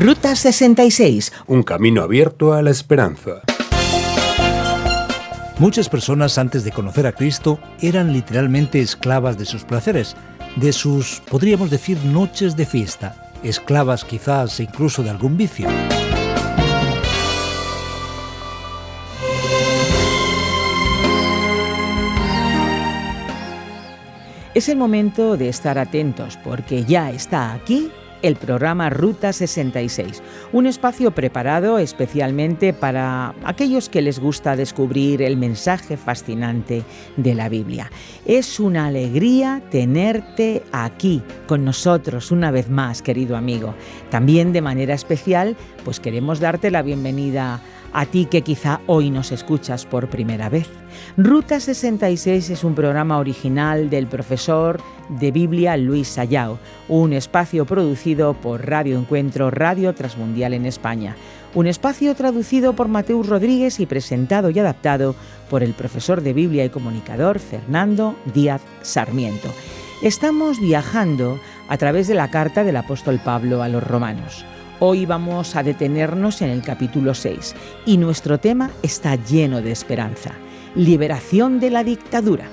Ruta 66. Un camino abierto a la esperanza. Muchas personas antes de conocer a Cristo eran literalmente esclavas de sus placeres, de sus, podríamos decir, noches de fiesta, esclavas quizás incluso de algún vicio. Es el momento de estar atentos porque ya está aquí el programa Ruta 66, un espacio preparado especialmente para aquellos que les gusta descubrir el mensaje fascinante de la Biblia. Es una alegría tenerte aquí con nosotros una vez más, querido amigo. También de manera especial, pues queremos darte la bienvenida a ti que quizá hoy nos escuchas por primera vez. Ruta 66 es un programa original del profesor de Biblia Luis Sayao, un espacio producido por Radio Encuentro, Radio Transmundial en España. Un espacio traducido por Mateus Rodríguez y presentado y adaptado por el profesor de Biblia y comunicador Fernando Díaz Sarmiento. Estamos viajando a través de la carta del apóstol Pablo a los romanos. Hoy vamos a detenernos en el capítulo 6 y nuestro tema está lleno de esperanza: liberación de la dictadura.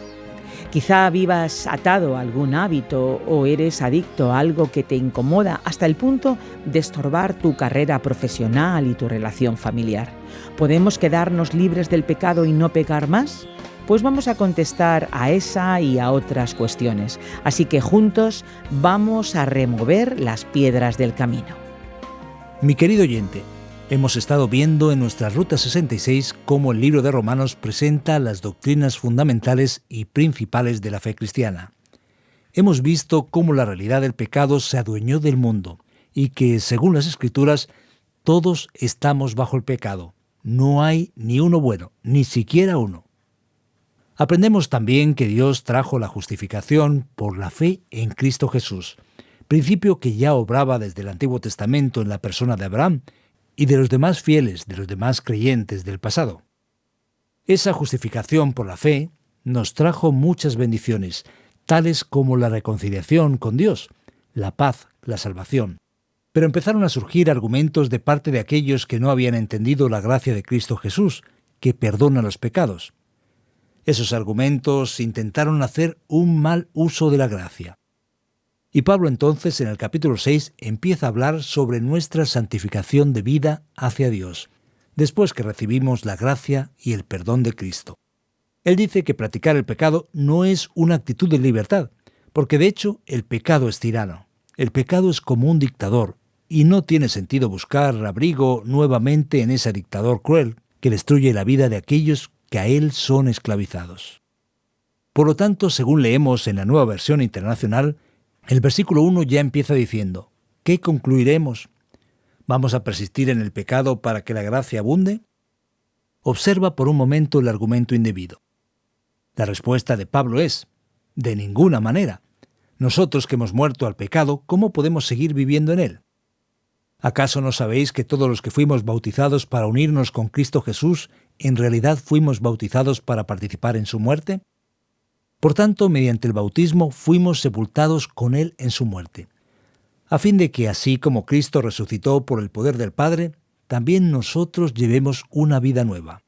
Quizá vivas atado a algún hábito o eres adicto a algo que te incomoda hasta el punto de estorbar tu carrera profesional y tu relación familiar. ¿Podemos quedarnos libres del pecado y no pecar más? Pues vamos a contestar a esa y a otras cuestiones. Así que juntos vamos a remover las piedras del camino. Mi querido oyente, hemos estado viendo en nuestra Ruta 66 cómo el libro de Romanos presenta las doctrinas fundamentales y principales de la fe cristiana. Hemos visto cómo la realidad del pecado se adueñó del mundo y que, según las Escrituras, todos estamos bajo el pecado. No hay ni uno bueno, ni siquiera uno. Aprendemos también que Dios trajo la justificación por la fe en Cristo Jesús, principio que ya obraba desde el Antiguo Testamento en la persona de Abraham y de los demás fieles, de los demás creyentes del pasado. Esa justificación por la fe nos trajo muchas bendiciones, tales como la reconciliación con Dios, la paz, la salvación. Pero empezaron a surgir argumentos de parte de aquellos que no habían entendido la gracia de Cristo Jesús, que perdona los pecados. Esos argumentos intentaron hacer un mal uso de la gracia. Y Pablo entonces en el capítulo 6 empieza a hablar sobre nuestra santificación de vida hacia Dios, después que recibimos la gracia y el perdón de Cristo. Él dice que practicar el pecado no es una actitud de libertad, porque de hecho el pecado es tirano. El pecado es como un dictador, y no tiene sentido buscar abrigo nuevamente en ese dictador cruel que destruye la vida de aquellos que a él son esclavizados. Por lo tanto, según leemos en la Nueva Versión Internacional, el versículo 1 ya empieza diciendo: ¿qué concluiremos? ¿Vamos a persistir en el pecado para que la gracia abunde? Observa por un momento el argumento indebido. La respuesta de Pablo es: de ninguna manera. Nosotros que hemos muerto al pecado, ¿cómo podemos seguir viviendo en él? ¿Acaso no sabéis que todos los que fuimos bautizados para unirnos con Cristo Jesús, en realidad fuimos bautizados para participar en su muerte? Por tanto, mediante el bautismo fuimos sepultados con Él en su muerte, a fin de que así como Cristo resucitó por el poder del Padre, también nosotros llevemos una vida nueva.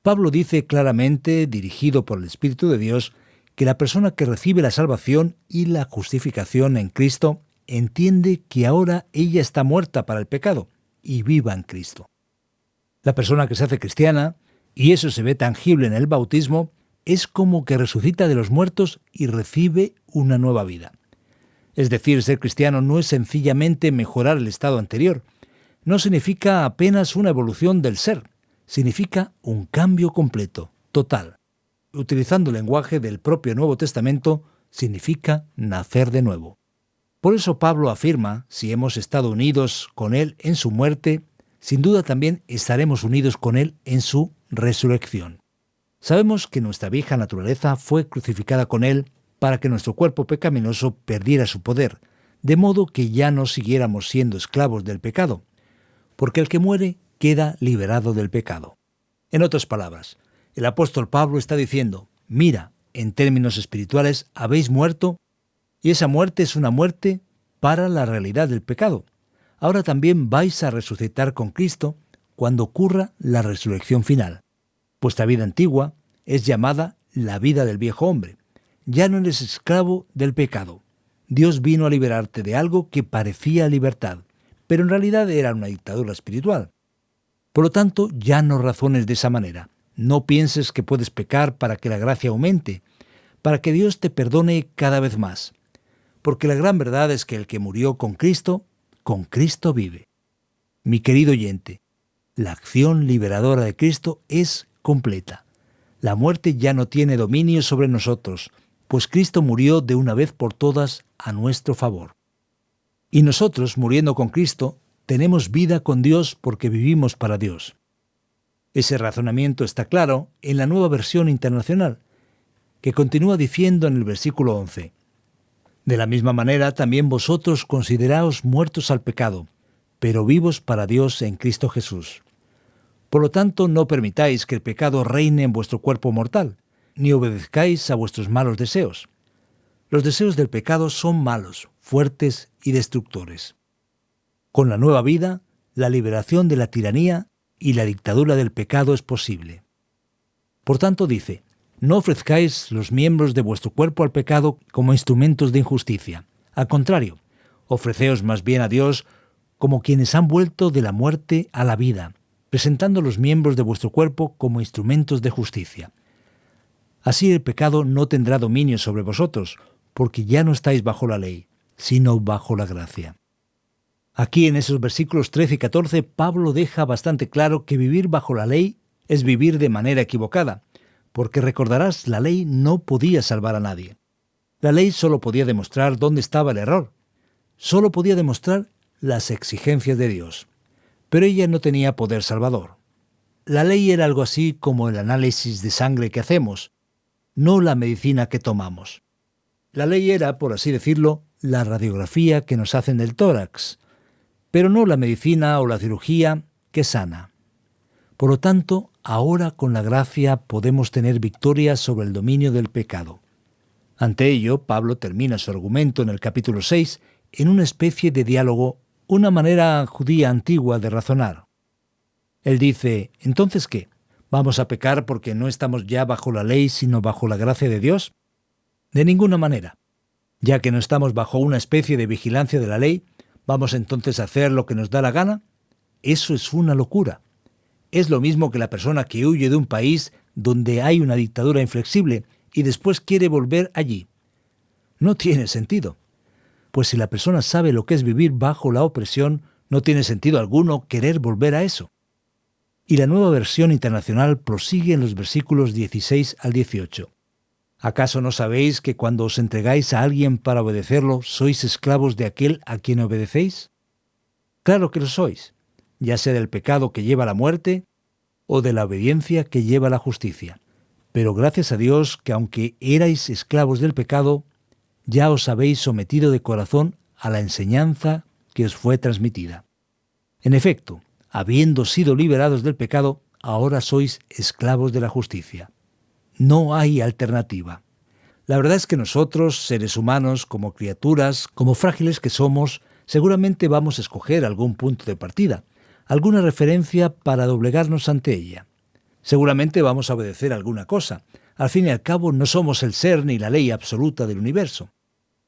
Pablo dice claramente, dirigido por el Espíritu de Dios, que la persona que recibe la salvación y la justificación en Cristo entiende que ahora ella está muerta para el pecado y viva en Cristo. La persona que se hace cristiana, y eso se ve tangible en el bautismo, es como que resucita de los muertos y recibe una nueva vida. Es decir, ser cristiano no es sencillamente mejorar el estado anterior. No significa apenas una evolución del ser. Significa un cambio completo, total. Utilizando el lenguaje del propio Nuevo Testamento, significa nacer de nuevo. Por eso Pablo afirma, si hemos estado unidos con Él en su muerte, sin duda también estaremos unidos con Él en su resurrección. Sabemos que nuestra vieja naturaleza fue crucificada con Él para que nuestro cuerpo pecaminoso perdiera su poder, de modo que ya no siguiéramos siendo esclavos del pecado, porque el que muere queda liberado del pecado. En otras palabras, el apóstol Pablo está diciendo: mira, en términos espirituales habéis muerto, y esa muerte es una muerte para la realidad del pecado. ahora también vais a resucitar con Cristo cuando ocurra la resurrección final. Vuestra vida antigua es llamada la vida del viejo hombre. Ya no eres esclavo del pecado. Dios vino a liberarte de algo que parecía libertad, pero en realidad era una dictadura espiritual. Por lo tanto, ya no razones de esa manera. No pienses que puedes pecar para que la gracia aumente, para que Dios te perdone cada vez más. Porque la gran verdad es que el que murió con Cristo vive. Mi querido oyente, la acción liberadora de Cristo es completa. La muerte ya no tiene dominio sobre nosotros, pues Cristo murió de una vez por todas a nuestro favor. Y nosotros, muriendo con Cristo, tenemos vida con Dios porque vivimos para Dios. Ese razonamiento está claro en la Nueva Versión Internacional, que continúa diciendo en el versículo 11: De la misma manera también vosotros consideraos muertos al pecado, pero vivos para Dios en Cristo Jesús. Por lo tanto, no permitáis que el pecado reine en vuestro cuerpo mortal, ni obedezcáis a vuestros malos deseos. Los deseos del pecado son malos, fuertes y destructores. Con la nueva vida, la liberación de la tiranía y la dictadura del pecado es posible. Por tanto, dice: no ofrezcáis los miembros de vuestro cuerpo al pecado como instrumentos de injusticia. Al contrario, ofreceos más bien a Dios como quienes han vuelto de la muerte a la vida, presentando los miembros de vuestro cuerpo como instrumentos de justicia. Así el pecado no tendrá dominio sobre vosotros, porque ya no estáis bajo la ley, sino bajo la gracia. Aquí en esos versículos 13 y 14, Pablo deja bastante claro que vivir bajo la ley es vivir de manera equivocada, porque recordarás, la ley no podía salvar a nadie. La ley solo podía demostrar dónde estaba el error, solo podía demostrar las exigencias de Dios, pero ella no tenía poder salvador. La ley era algo así como el análisis de sangre que hacemos, no la medicina que tomamos. La ley era, por así decirlo, la radiografía que nos hacen del tórax, pero no la medicina o la cirugía que sana. Por lo tanto, ahora con la gracia podemos tener victoria sobre el dominio del pecado. Ante ello, Pablo termina su argumento en el capítulo 6 en una especie de diálogo, una manera judía antigua de razonar. Él dice: ¿entonces qué? ¿Vamos a pecar porque no estamos ya bajo la ley sino bajo la gracia de Dios? De ninguna manera. Ya que no estamos bajo una especie de vigilancia de la ley, ¿vamos entonces a hacer lo que nos da la gana? Eso es una locura. Es lo mismo que la persona que huye de un país donde hay una dictadura inflexible y después quiere volver allí. No tiene sentido. Pues si la persona sabe lo que es vivir bajo la opresión, no tiene sentido alguno querer volver a eso. Y la Nueva Versión Internacional prosigue en los versículos 16 al 18. ¿Acaso no sabéis que cuando os entregáis a alguien para obedecerlo, sois esclavos de aquel a quien obedecéis? Claro que lo sois, ya sea del pecado que lleva a la muerte o de la obediencia que lleva a la justicia. Pero gracias a Dios que aunque erais esclavos del pecado, ya os habéis sometido de corazón a la enseñanza que os fue transmitida. En efecto, habiendo sido liberados del pecado, ahora sois esclavos de la justicia. No hay alternativa. La verdad es que nosotros, seres humanos, como criaturas, como frágiles que somos, seguramente vamos a escoger algún punto de partida, alguna referencia para doblegarnos ante ella. Seguramente vamos a obedecer alguna cosa. Al fin y al cabo, no somos el ser ni la ley absoluta del universo.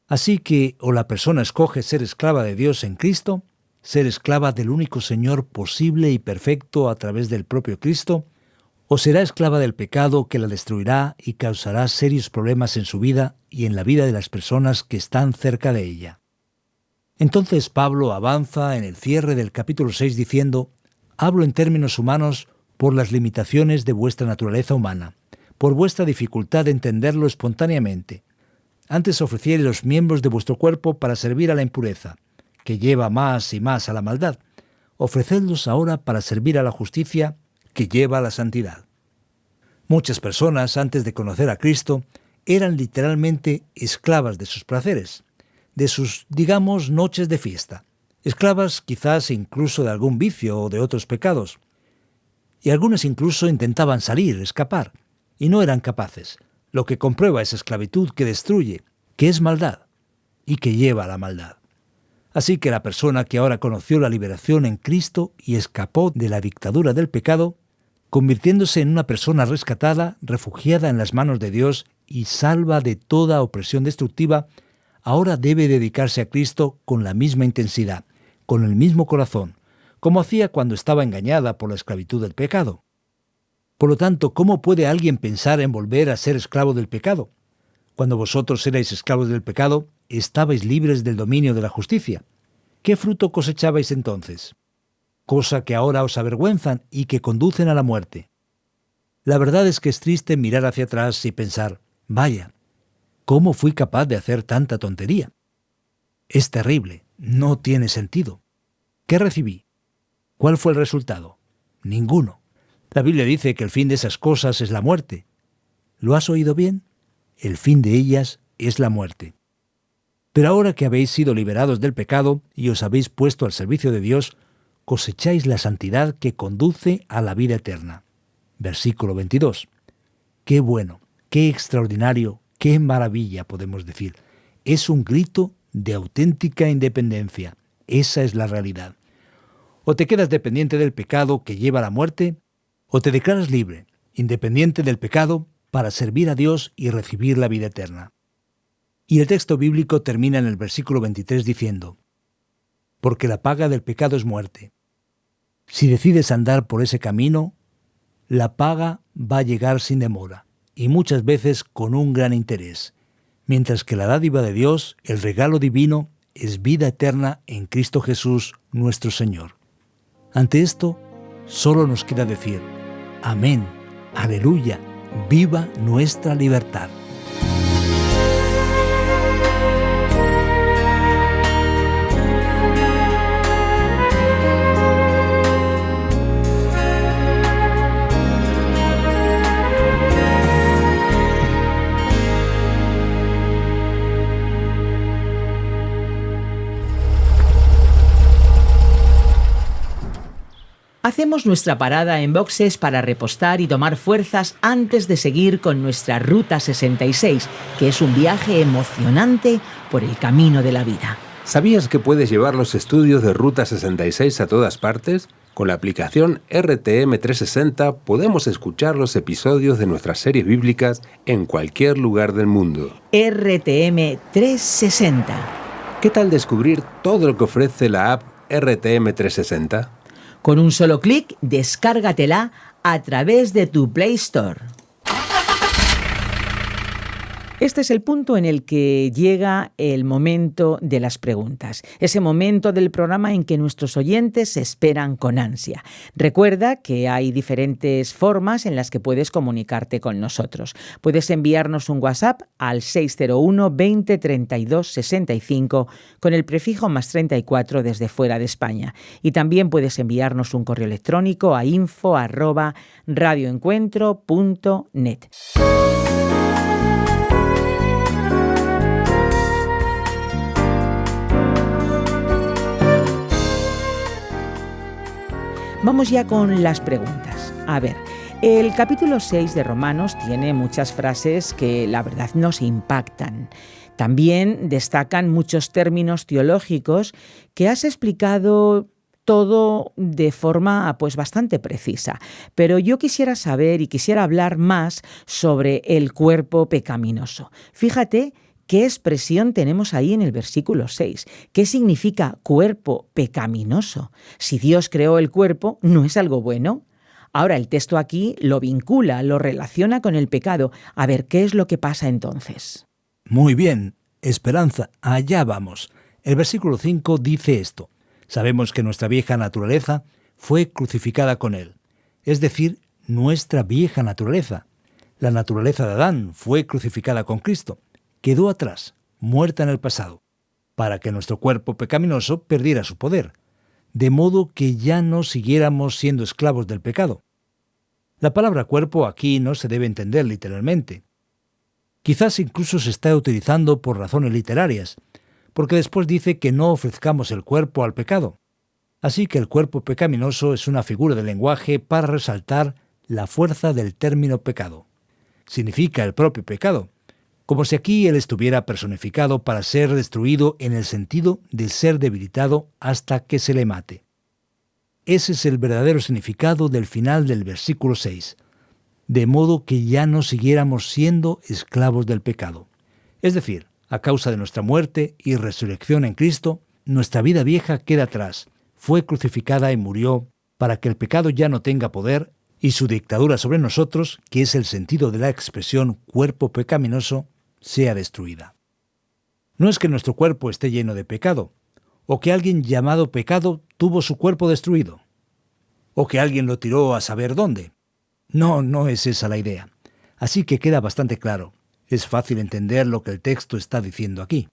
Así que o la persona escoge ser esclava de Dios en Cristo, ser esclava del único Señor posible y perfecto a través del propio Cristo, o será esclava del pecado que la destruirá y causará serios problemas en su vida y en la vida de las personas que están cerca de ella. Entonces Pablo avanza en el cierre del capítulo 6 diciendo: hablo en términos humanos por las limitaciones de vuestra naturaleza humana, por vuestra dificultad de entenderlo espontáneamente. Antes ofrecierais los miembros de vuestro cuerpo para servir a la impureza, que lleva más y más a la maldad. Ofrecedlos ahora para servir a la justicia, que lleva a la santidad. Muchas personas, antes de conocer a Cristo, eran literalmente esclavas de sus placeres, de sus, digamos, noches de fiesta, esclavas quizás incluso de algún vicio o de otros pecados. Y algunas incluso intentaban salir, escapar, y no eran capaces, lo que comprueba esa esclavitud que destruye, que es maldad, y que lleva a la maldad. Así que la persona que ahora conoció la liberación en Cristo y escapó de la dictadura del pecado, convirtiéndose en una persona rescatada, refugiada en las manos de Dios y salva de toda opresión destructiva, ahora debe dedicarse a Cristo con la misma intensidad, con el mismo corazón, como hacía cuando estaba engañada por la esclavitud del pecado. Por lo tanto, ¿cómo puede alguien pensar en volver a ser esclavo del pecado? Cuando vosotros erais esclavos del pecado, estabais libres del dominio de la justicia. ¿Qué fruto cosechabais entonces? Cosa que ahora os avergüenzan y que conducen a la muerte. La verdad es que es triste mirar hacia atrás y pensar, vaya, ¿cómo fui capaz de hacer tanta tontería? Es terrible, no tiene sentido. ¿Qué recibí? ¿Cuál fue el resultado? Ninguno. La Biblia dice que el fin de esas cosas es la muerte. ¿Lo has oído bien? El fin de ellas es la muerte. Pero ahora que habéis sido liberados del pecado y os habéis puesto al servicio de Dios, cosecháis la santidad que conduce a la vida eterna. Versículo 22. Qué bueno, qué extraordinario, qué maravilla, podemos decir. Es un grito de auténtica independencia. Esa es la realidad. O te quedas dependiente del pecado que lleva a la muerte, o te declaras libre, independiente del pecado, para servir a Dios y recibir la vida eterna. Y el texto bíblico termina en el versículo 23 diciendo, porque la paga del pecado es muerte. Si decides andar por ese camino, la paga va a llegar sin demora, y muchas veces con un gran interés, mientras que la dádiva de Dios, el regalo divino, es vida eterna en Cristo Jesús nuestro Señor. Ante esto, solo nos queda decir, amén, aleluya, viva nuestra libertad. Hacemos nuestra parada en boxes para repostar y tomar fuerzas antes de seguir con nuestra Ruta 66, que es un viaje emocionante por el camino de la vida. ¿Sabías que puedes llevar los estudios de Ruta 66 a todas partes? Con la aplicación RTM 360 podemos escuchar los episodios de nuestras series bíblicas en cualquier lugar del mundo. RTM 360. ¿Qué tal descubrir todo lo que ofrece la app RTM 360? Con un solo clic, descárgatela a través de tu Play Store. Este es el punto en el que llega el momento de las preguntas, ese momento del programa en que nuestros oyentes esperan con ansia. Recuerda que hay diferentes formas en las que puedes comunicarte con nosotros. Puedes enviarnos un WhatsApp al 601 20 32 65 con el prefijo +34 desde fuera de España. Y también puedes enviarnos un correo electrónico a info@radioencuentro.net. Vamos ya con las preguntas. A ver, el capítulo 6 de Romanos tiene muchas frases que la verdad nos impactan. También destacan muchos términos teológicos que has explicado todo de forma pues bastante precisa. Pero yo quisiera saber y quisiera hablar más sobre el cuerpo pecaminoso. Fíjate ¿qué expresión tenemos ahí en el versículo 6? ¿Qué significa cuerpo pecaminoso? Si Dios creó el cuerpo, ¿no es algo bueno? Ahora el texto aquí lo vincula, lo relaciona con el pecado. A ver, ¿qué es lo que pasa entonces? Muy bien, Esperanza, allá vamos. El versículo 5 dice esto. Sabemos que nuestra vieja naturaleza fue crucificada con él. Es decir, nuestra vieja naturaleza. La naturaleza de Adán fue crucificada con Cristo. Quedó atrás, muerta en el pasado, para que nuestro cuerpo pecaminoso perdiera su poder, de modo que ya no siguiéramos siendo esclavos del pecado. La palabra cuerpo aquí no se debe entender literalmente. Quizás incluso se está utilizando por razones literarias, porque después dice que no ofrezcamos el cuerpo al pecado. Así que el cuerpo pecaminoso es una figura de lenguaje para resaltar la fuerza del término pecado. Significa el propio pecado, como si aquí Él estuviera personificado para ser destruido en el sentido de ser debilitado hasta que se le mate. Ese es el verdadero significado del final del versículo 6, de modo que ya no siguiéramos siendo esclavos del pecado. Es decir, a causa de nuestra muerte y resurrección en Cristo, nuestra vida vieja queda atrás, fue crucificada y murió para que el pecado ya no tenga poder y su dictadura sobre nosotros, que es el sentido de la expresión cuerpo pecaminoso, sea destruida. No es que nuestro cuerpo esté lleno de pecado, o que alguien llamado pecado tuvo su cuerpo destruido, o que alguien lo tiró a saber dónde. No es esa la idea. Así que queda bastante claro. Es fácil entender lo que el texto está diciendo aquí.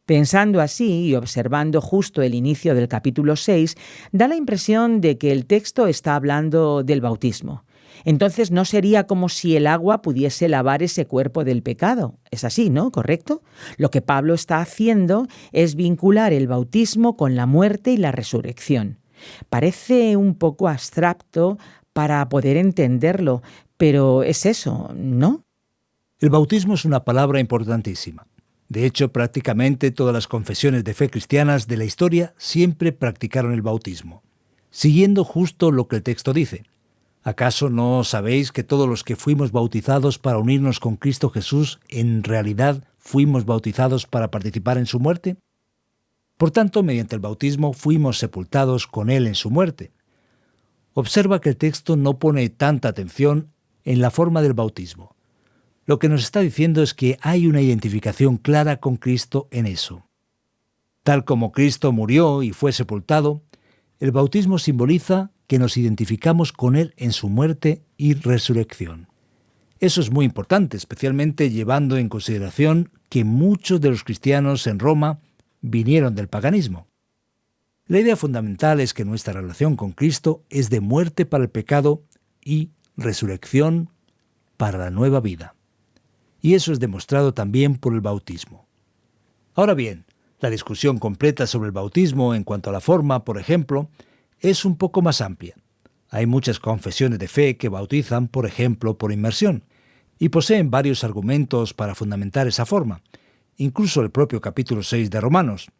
Pensando así y observando justo el inicio del capítulo 6, da la impresión de que el texto está hablando del bautismo. Entonces no sería como si el agua pudiese lavar ese cuerpo del pecado. Es así, ¿no? ¿Correcto? Lo que Pablo está haciendo es vincular el bautismo con la muerte y la resurrección. Parece un poco abstracto para poder entenderlo, pero es eso, ¿no? El bautismo es una palabra importantísima. De hecho, prácticamente todas las confesiones de fe cristianas de la historia siempre practicaron el bautismo, siguiendo justo lo que el texto dice. ¿Acaso no sabéis que todos los que fuimos bautizados para unirnos con Cristo Jesús, en realidad fuimos bautizados para participar en su muerte? Por tanto, mediante el bautismo fuimos sepultados con Él en su muerte. Observa que el texto no pone tanta atención en la forma del bautismo. Lo que nos está diciendo es que hay una identificación clara con Cristo en eso. Tal como Cristo murió y fue sepultado, el bautismo simboliza que nos identificamos con Él en su muerte y resurrección. Eso es muy importante, especialmente llevando en consideración que muchos de los cristianos en Roma vinieron del paganismo. La idea fundamental es que nuestra relación con Cristo es de muerte para el pecado y resurrección para la nueva vida. Y eso es demostrado también por el bautismo. Ahora bien, la discusión completa sobre el bautismo en cuanto a la forma, por ejemplo, es un poco más amplia. Hay muchas confesiones de fe que bautizan, por ejemplo, por inmersión, y poseen varios argumentos para fundamentar esa forma, incluso el propio capítulo 6 de Romanos.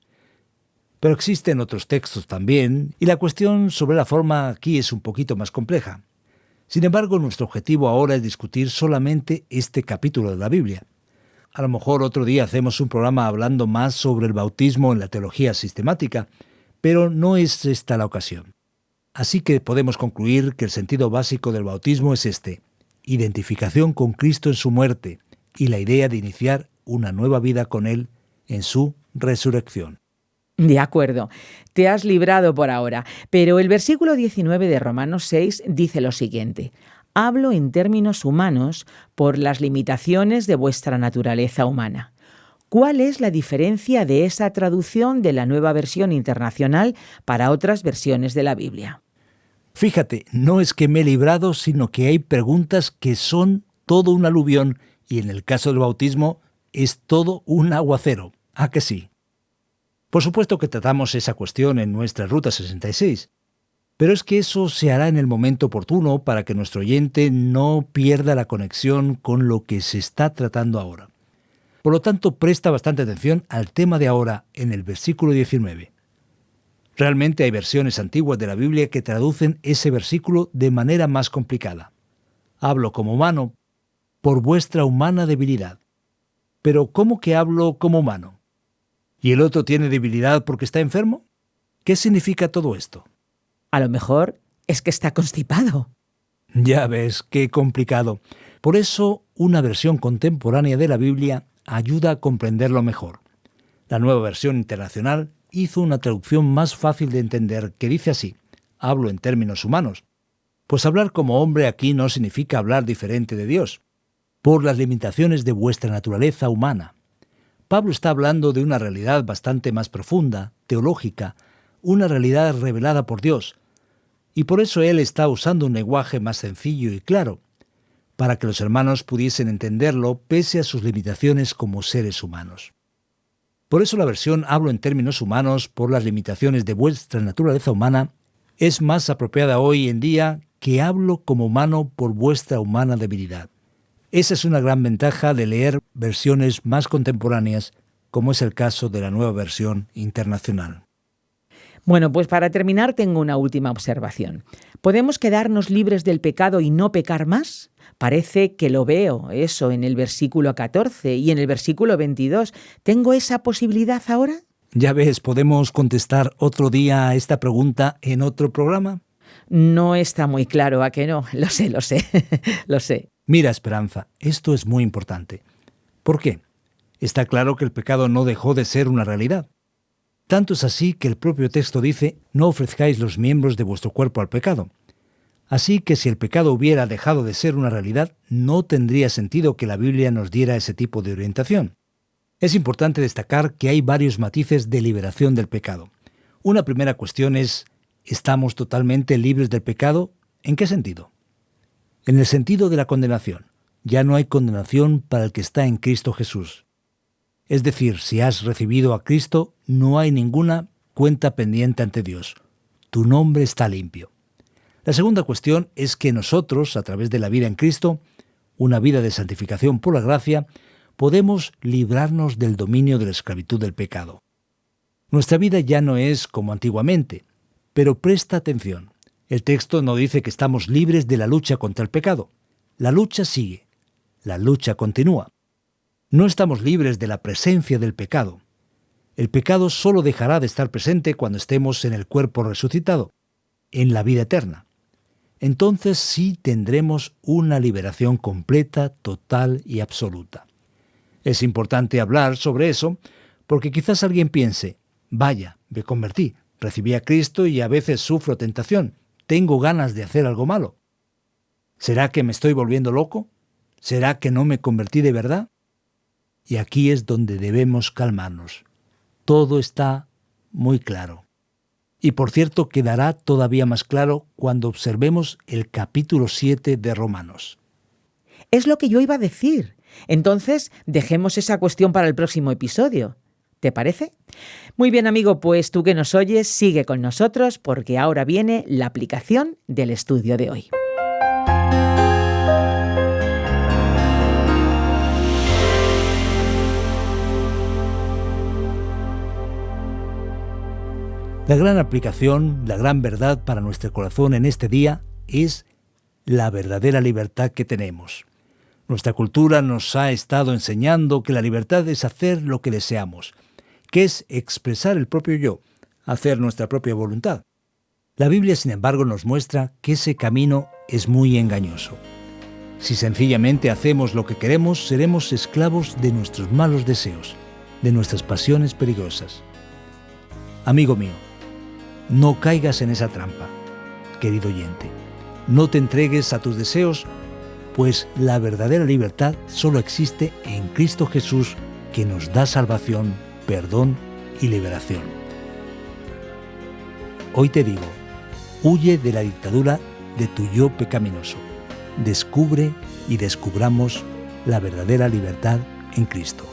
Pero existen otros textos también, y la cuestión sobre la forma aquí es un poquito más compleja. Sin embargo, nuestro objetivo ahora es discutir solamente este capítulo de la Biblia. A lo mejor otro día hacemos un programa hablando más sobre el bautismo en la teología sistemática, pero no es esta la ocasión. Así que podemos concluir que el sentido básico del bautismo es este: identificación con Cristo en su muerte y la idea de iniciar una nueva vida con Él en su resurrección. De acuerdo, te has librado por ahora, pero el versículo 19 de Romanos 6 dice lo siguiente: hablo en términos humanos por las limitaciones de vuestra naturaleza humana. ¿Cuál es la diferencia de esa traducción de la Nueva Versión Internacional para otras versiones de la Biblia? Fíjate, no es que me he librado, sino que hay preguntas que son todo un aluvión y en el caso del bautismo es todo un aguacero. ¿A que sí? Por supuesto que tratamos esa cuestión en nuestra Ruta 66, pero es que eso se hará en el momento oportuno para que nuestro oyente no pierda la conexión con lo que se está tratando ahora. Por lo tanto, presta bastante atención al tema de ahora en el versículo 19. Realmente hay versiones antiguas de la Biblia que traducen ese versículo de manera más complicada. Hablo como humano por vuestra humana debilidad. Pero ¿cómo que hablo como humano? ¿Y el otro tiene debilidad porque está enfermo? ¿Qué significa todo esto? A lo mejor es que está constipado. Ya ves, qué complicado. Por eso, una versión contemporánea de la Biblia ayuda a comprenderlo mejor. La Nueva Versión Internacional hizo una traducción más fácil de entender que dice así: hablo en términos humanos. Pues hablar como hombre aquí no significa hablar diferente de Dios, por las limitaciones de vuestra naturaleza humana. Pablo está hablando de una realidad bastante más profunda, teológica, una realidad revelada por Dios, y por eso él está usando un lenguaje más sencillo y claro, para que los hermanos pudiesen entenderlo pese a sus limitaciones como seres humanos. Por eso la versión hablo en términos humanos por las limitaciones de vuestra naturaleza humana es más apropiada hoy en día que hablo como humano por vuestra humana debilidad. Esa es una gran ventaja de leer versiones más contemporáneas, como es el caso de la Nueva Versión Internacional. Bueno, pues para terminar tengo una última observación. ¿Podemos quedarnos libres del pecado y no pecar más? Parece que lo veo, eso, en el versículo 14 y en el versículo 22. ¿Tengo esa posibilidad ahora? Ya ves, ¿podemos contestar otro día a esta pregunta en otro programa? No está muy claro, ¿a que no? Lo sé, lo sé. Mira, Esperanza, esto es muy importante. ¿Por qué? Está claro que el pecado no dejó de ser una realidad. Tanto es así que el propio texto dice: no ofrezcáis los miembros de vuestro cuerpo al pecado. Así que si el pecado hubiera dejado de ser una realidad, no tendría sentido que la Biblia nos diera ese tipo de orientación. Es importante destacar que hay varios matices de liberación del pecado. Una primera cuestión es: ¿estamos totalmente libres del pecado? ¿En qué sentido? En el sentido de la condenación. Ya no hay condenación para el que está en Cristo Jesús. Es decir, si has recibido a Cristo, no hay ninguna cuenta pendiente ante Dios. Tu nombre está limpio. La segunda cuestión es que nosotros, a través de la vida en Cristo, una vida de santificación por la gracia, podemos librarnos del dominio de la esclavitud del pecado. Nuestra vida ya no es como antiguamente, pero presta atención. El texto no dice que estamos libres de la lucha contra el pecado. La lucha sigue. La lucha continúa. No estamos libres de la presencia del pecado. El pecado solo dejará de estar presente cuando estemos en el cuerpo resucitado, en la vida eterna. Entonces sí tendremos una liberación completa, total y absoluta. Es importante hablar sobre eso porque quizás alguien piense: vaya, me convertí, recibí a Cristo y a veces sufro tentación, tengo ganas de hacer algo malo. ¿Será que me estoy volviendo loco? ¿Será que no me convertí de verdad? Y aquí es donde debemos calmarnos. Todo está muy claro. Y por cierto, quedará todavía más claro cuando observemos el capítulo 7 de Romanos. Es lo que yo iba a decir. Entonces, dejemos esa cuestión para el próximo episodio. ¿Te parece? Muy bien, amigo, pues tú que nos oyes, sigue con nosotros porque ahora viene la aplicación del estudio de hoy. La gran aplicación, la gran verdad para nuestro corazón en este día es la verdadera libertad que tenemos. Nuestra cultura nos ha estado enseñando que la libertad es hacer lo que deseamos, que es expresar el propio yo, hacer nuestra propia voluntad. La Biblia, sin embargo, nos muestra que ese camino es muy engañoso. Si sencillamente hacemos lo que queremos, seremos esclavos de nuestros malos deseos, de nuestras pasiones peligrosas. Amigo mío, no caigas en esa trampa, querido oyente. No te entregues a tus deseos, pues la verdadera libertad solo existe en Cristo Jesús, que nos da salvación, perdón y liberación. Hoy te digo, huye de la dictadura de tu yo pecaminoso. Descubre y descubramos la verdadera libertad en Cristo.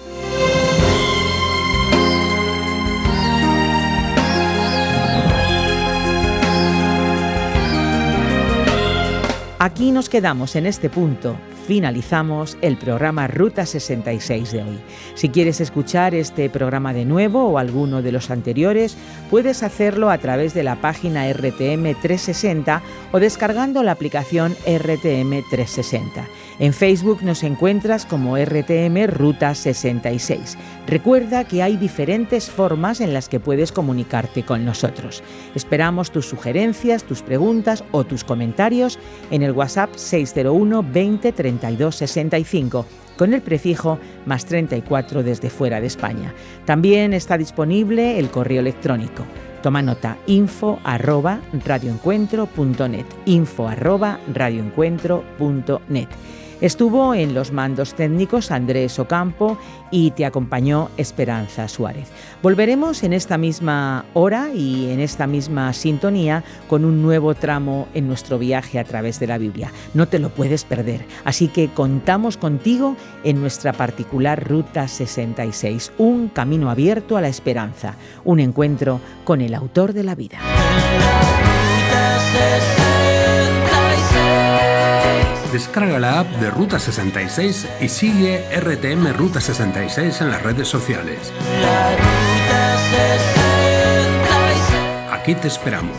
Aquí nos quedamos en este punto. Finalizamos el programa Ruta 66 de hoy. Si quieres escuchar este programa de nuevo o alguno de los anteriores, puedes hacerlo a través de la página RTM 360 o descargando la aplicación RTM 360. En Facebook nos encuentras como RTM Ruta 66. Recuerda que hay diferentes formas en las que puedes comunicarte con nosotros. Esperamos tus sugerencias, tus preguntas o tus comentarios en el WhatsApp 601 20 32 65 con el prefijo +34 desde fuera de España. También está disponible el correo electrónico. Toma nota: info@radioencuentro.net, info@radioencuentro.net. Estuvo en los mandos técnicos Andrés Ocampo y te acompañó Esperanza Suárez. Volveremos en esta misma hora y en esta misma sintonía con un nuevo tramo en nuestro viaje a través de la Biblia. No te lo puedes perder, así que contamos contigo en nuestra particular Ruta 66, un camino abierto a la esperanza, un encuentro con el autor de la vida. Descarga la app de Ruta 66 y sigue RTM Ruta 66 en las redes sociales. Aquí te esperamos.